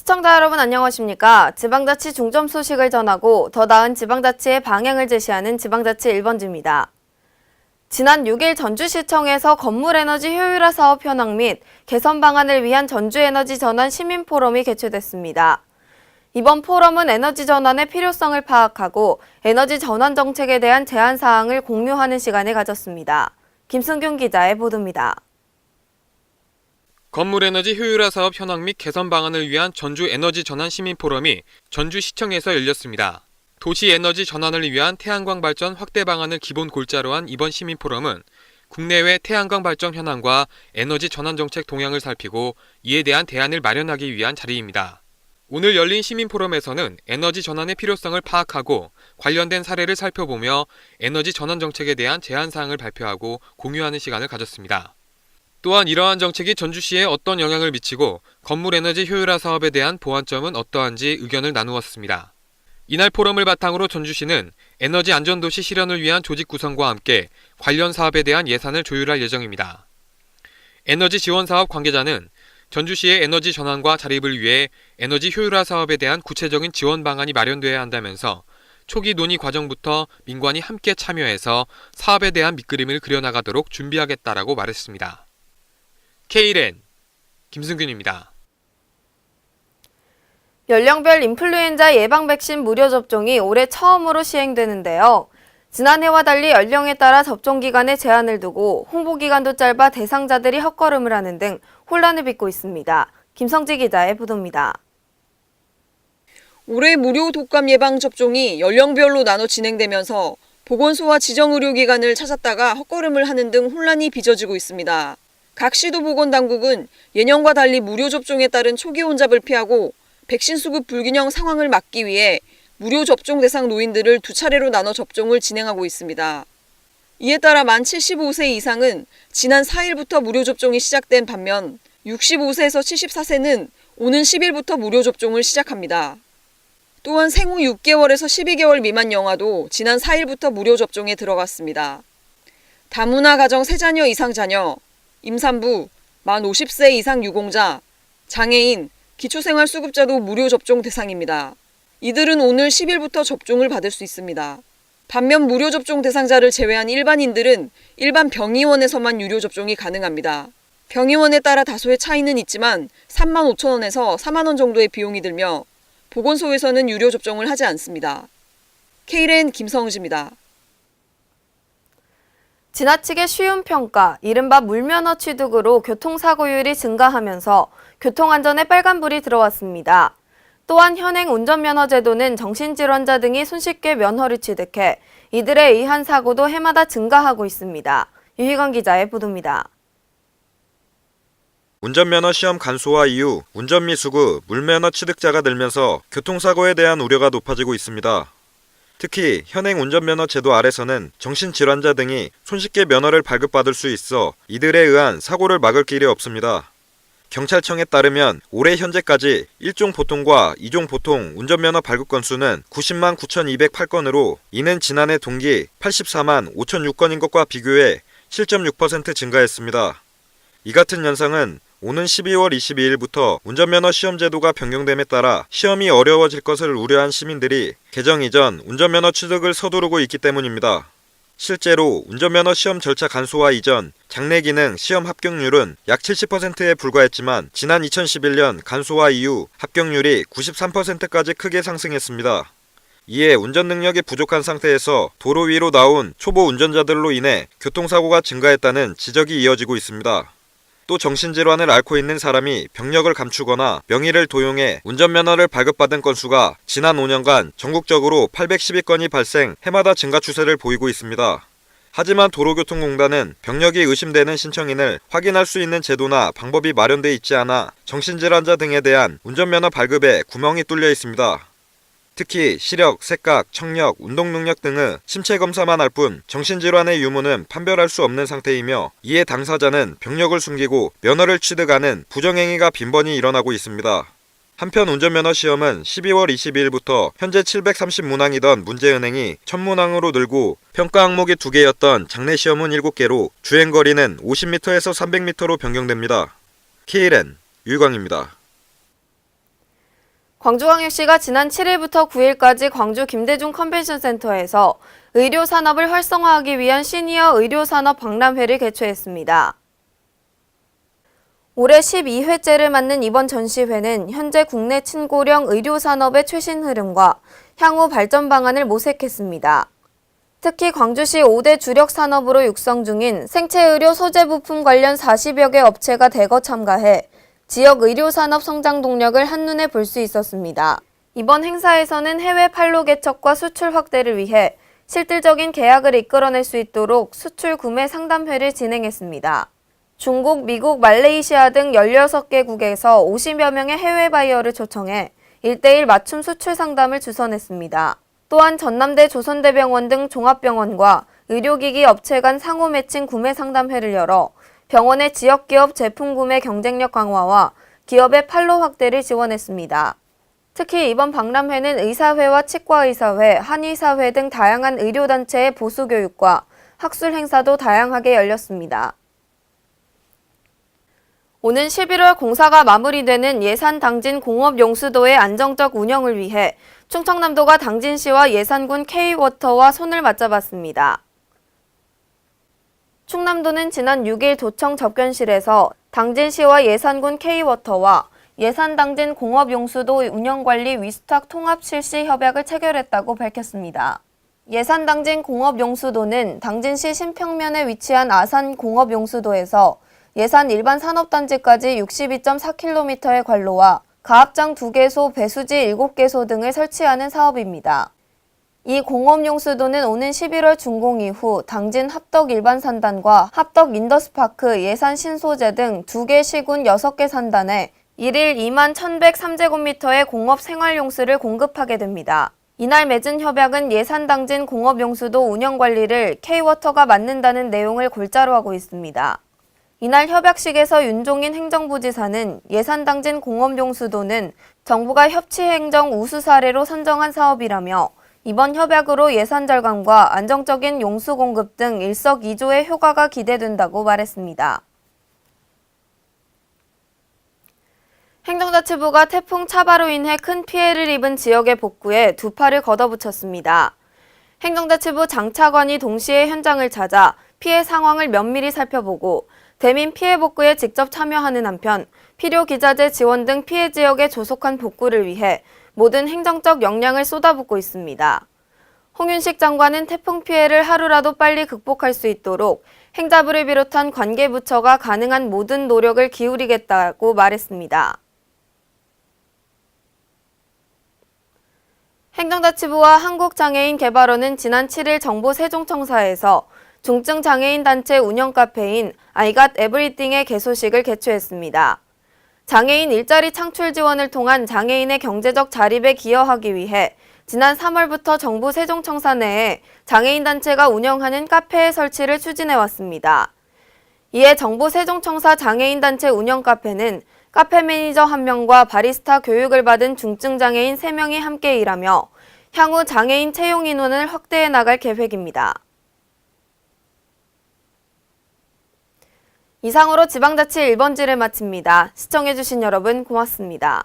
시청자 여러분 안녕하십니까? 지방자치 중점 소식을 전하고 더 나은 지방자치의 방향을 제시하는 지방자치 1번지입니다. 지난 6일 전주시청에서 건물에너지 효율화 사업 현황 및 개선 방안을 위한 전주에너지 전환 시민포럼이 개최됐습니다. 이번 포럼은 에너지 전환의 필요성을 파악하고 에너지 전환 정책에 대한 제안 사항을 공유하는 시간을 가졌습니다. 김승균 기자의 보도입니다. 건물에너지 효율화 사업 현황 및 개선 방안을 위한 전주 에너지 전환 시민 포럼이 전주시청에서 열렸습니다. 도시 에너지 전환을 위한 태양광 발전 확대 방안을 기본 골자로 한 이번 시민 포럼은 국내외 태양광 발전 현황과 에너지 전환 정책 동향을 살피고 이에 대한 대안을 마련하기 위한 자리입니다. 오늘 열린 시민 포럼에서는 에너지 전환의 필요성을 파악하고 관련된 사례를 살펴보며 에너지 전환 정책에 대한 제안 사항을 발표하고 공유하는 시간을 가졌습니다. 또한 이러한 정책이 전주시에 어떤 영향을 미치고 건물 에너지 효율화 사업에 대한 보완점은 어떠한지 의견을 나누었습니다. 이날 포럼을 바탕으로 전주시는 에너지 안전도시 실현을 위한 조직 구성과 함께 관련 사업에 대한 예산을 조율할 예정입니다. 에너지 지원 사업 관계자는 전주시의 에너지 전환과 자립을 위해 에너지 효율화 사업에 대한 구체적인 지원 방안이 마련돼야 한다면서 초기 논의 과정부터 민관이 함께 참여해서 사업에 대한 밑그림을 그려나가도록 준비하겠다라고 말했습니다. K랜 김승균입니다. 연령별 인플루엔자 예방 백신 무료 접종이 올해 처음으로 시행되는데요. 지난해와 달리 연령에 따라 접종 기간에 제한을 두고 홍보 기간도 짧아 대상자들이 헛걸음을 하는 등 혼란을 빚고 있습니다. 김성지 기자의 보도입니다. 올해 무료 독감 예방 접종이 연령별로 나눠 진행되면서 보건소와 지정의료기관을 찾았다가 헛걸음을 하는 등 혼란이 빚어지고 있습니다. 각 시도 보건당국은 예년과 달리 무료 접종에 따른 초기 혼잡을 피하고 백신 수급 불균형 상황을 막기 위해 무료 접종 대상 노인들을 두 차례로 나눠 접종을 진행하고 있습니다. 이에 따라 만 75세 이상은 지난 4일부터 무료 접종이 시작된 반면 65세에서 74세는 오는 10일부터 무료 접종을 시작합니다. 또한 생후 6개월에서 12개월 미만 영아도 지난 4일부터 무료 접종에 들어갔습니다. 다문화 가정 3자녀 이상 자녀, 임산부, 만 50세 이상 유공자, 장애인, 기초생활수급자도 무료 접종 대상입니다. 이들은 오늘 10일부터 접종을 받을 수 있습니다. 반면 무료 접종 대상자를 제외한 일반인들은 일반 병의원에서만 유료 접종이 가능합니다. 병의원에 따라 다소의 차이는 있지만 3만 5천 원에서 4만 원 정도의 비용이 들며 보건소에서는 유료 접종을 하지 않습니다. K랜 김성지입니다. 지나치게 쉬운 평가, 이른바 물면허 취득으로 교통사고율이 증가하면서 교통안전에 빨간불이 들어왔습니다. 또한 현행 운전면허 제도는 정신질환자 등이 손쉽게 면허를 취득해 이들에 의한 사고도 해마다 증가하고 있습니다. 유희건 기자의 보도입니다. 운전면허 시험 간소화 이후 운전 미수구, 물면허 취득자가 늘면서 교통사고에 대한 우려가 높아지고 있습니다. 특히 현행 운전면허 제도 아래서는 정신질환자 등이 손쉽게 면허를 발급받을 수 있어 이들에 의한 사고를 막을 길이 없습니다. 경찰청에 따르면 올해 현재까지 1종 보통과 2종 보통 운전면허 발급 건수는 90만 9,208건으로 이는 지난해 동기 84만 5,006건인 것과 비교해 7.6% 증가했습니다. 이 같은 현상은 오는 12월 22일부터 운전면허 시험 제도가 변경됨에 따라 시험이 어려워질 것을 우려한 시민들이 개정 이전 운전면허 취득을 서두르고 있기 때문입니다. 실제로 운전면허 시험 절차 간소화 이전 장내 기능 시험 합격률은 약 70%에 불과했지만 지난 2011년 간소화 이후 합격률이 93%까지 크게 상승했습니다. 이에 운전 능력이 부족한 상태에서 도로 위로 나온 초보 운전자들로 인해 교통사고가 증가했다는 지적이 이어지고 있습니다. 또 정신질환을 앓고 있는 사람이 병력을 감추거나 명의를 도용해 운전면허를 발급받은 건수가 지난 5년간 전국적으로 812건이 발생, 해마다 증가 추세를 보이고 있습니다. 하지만 도로교통공단은 병력이 의심되는 신청인을 확인할 수 있는 제도나 방법이 마련돼 있지 않아 정신질환자 등에 대한 운전면허 발급에 구멍이 뚫려 있습니다. 특히 시력, 색각, 청력, 운동능력 등의 신체검사만 할 뿐 정신질환의 유무는 판별할 수 없는 상태이며 이에 당사자는 병력을 숨기고 면허를 취득하는 부정행위가 빈번히 일어나고 있습니다. 한편 운전면허 시험은 12월 22일부터 현재 730문항이던 문제은행이 1000문항으로 늘고 평가 항목이 2개였던 장내 시험은 7개로 주행거리는 50m에서 300m로 변경됩니다. K랜 유희광입니다. 광주광역시가 지난 7일부터 9일까지 광주 김대중 컨벤션센터에서 의료산업을 활성화하기 위한 시니어 의료산업 박람회를 개최했습니다. 올해 12회째를 맞는 이번 전시회는 현재 국내 친고령 의료산업의 최신 흐름과 향후 발전 방안을 모색했습니다. 특히 광주시 5대 주력 산업으로 육성 중인 생체의료 소재 부품 관련 40여 개 업체가 대거 참가해 지역 의료산업 성장 동력을 한눈에 볼 수 있었습니다. 이번 행사에서는 해외 판로 개척과 수출 확대를 위해 실질적인 계약을 이끌어낼 수 있도록 수출 구매 상담회를 진행했습니다. 중국, 미국, 말레이시아 등 16개국에서 50여 명의 해외 바이어를 초청해 1:1 맞춤 수출 상담을 주선했습니다. 또한 전남대 조선대병원 등 종합병원과 의료기기 업체 간 상호 매칭 구매 상담회를 열어 병원의 지역기업 제품 구매 경쟁력 강화와 기업의 판로 확대를 지원했습니다. 특히 이번 박람회는 의사회와 치과의사회, 한의사회 등 다양한 의료단체의 보수교육과 학술 행사도 다양하게 열렸습니다. 오는 11월 공사가 마무리되는 예산 당진 공업용수도의 안정적 운영을 위해 충청남도가 당진시와 예산군 K워터와 손을 맞잡았습니다. 충남도는 지난 6일 도청 접견실에서 당진시와 예산군 K워터와 예산당진 공업용수도 운영관리 위수탁 통합 실시 협약을 체결했다고 밝혔습니다. 예산당진 공업용수도는 당진시 신평면에 위치한 아산 공업용수도에서 예산 일반 산업단지까지 62.4km의 관로와 가압장 2개소, 배수지 7개소 등을 설치하는 사업입니다. 이 공업용수도는 오는 11월 준공 이후 당진 합덕 일반 산단과 합덕 인더스파크, 예산 신소재 등 2개 시군 6개 산단에 일일 21,103제곱미터의 공업 생활용수를 공급하게 됩니다. 이날 맺은 협약은 예산 당진 공업용수도 운영관리를 K워터가 맡는다는 내용을 골자로 하고 있습니다. 이날 협약식에서 윤종인 행정부지사는 예산 당진 공업용수도는 정부가 협치행정 우수 사례로 선정한 사업이라며 이번 협약으로 예산 절감과 안정적인 용수 공급 등 일석이조의 효과가 기대된다고 말했습니다. 행정자치부가 태풍 차바로 인해 큰 피해를 입은 지역의 복구에 두 팔을 걷어붙였습니다. 행정자치부 장차관이 동시에 현장을 찾아 피해 상황을 면밀히 살펴보고 대민 피해 복구에 직접 참여하는 한편 필요 기자재 지원 등 피해 지역의 조속한 복구를 위해 모든 행정적 역량을 쏟아붓고 있습니다. 홍윤식 장관은 태풍 피해를 하루라도 빨리 극복할 수 있도록 행자부를 비롯한 관계부처가 가능한 모든 노력을 기울이겠다고 말했습니다. 행정자치부와 한국장애인개발원은 지난 7일 정부 세종청사에서 중증 장애인 단체 운영 카페인 I Got Everything의 개소식을 개최했습니다. 장애인 일자리 창출 지원을 통한 장애인의 경제적 자립에 기여하기 위해 지난 3월부터 정부 세종청사 내에 장애인 단체가 운영하는 카페의 설치를 추진해왔습니다. 이에 정부 세종청사 장애인 단체 운영 카페는 카페 매니저 1명과 바리스타 교육을 받은 중증 장애인 3명이 함께 일하며 향후 장애인 채용 인원을 확대해 나갈 계획입니다. 이상으로 지방자치 1번지를 마칩니다. 시청해주신 여러분 고맙습니다.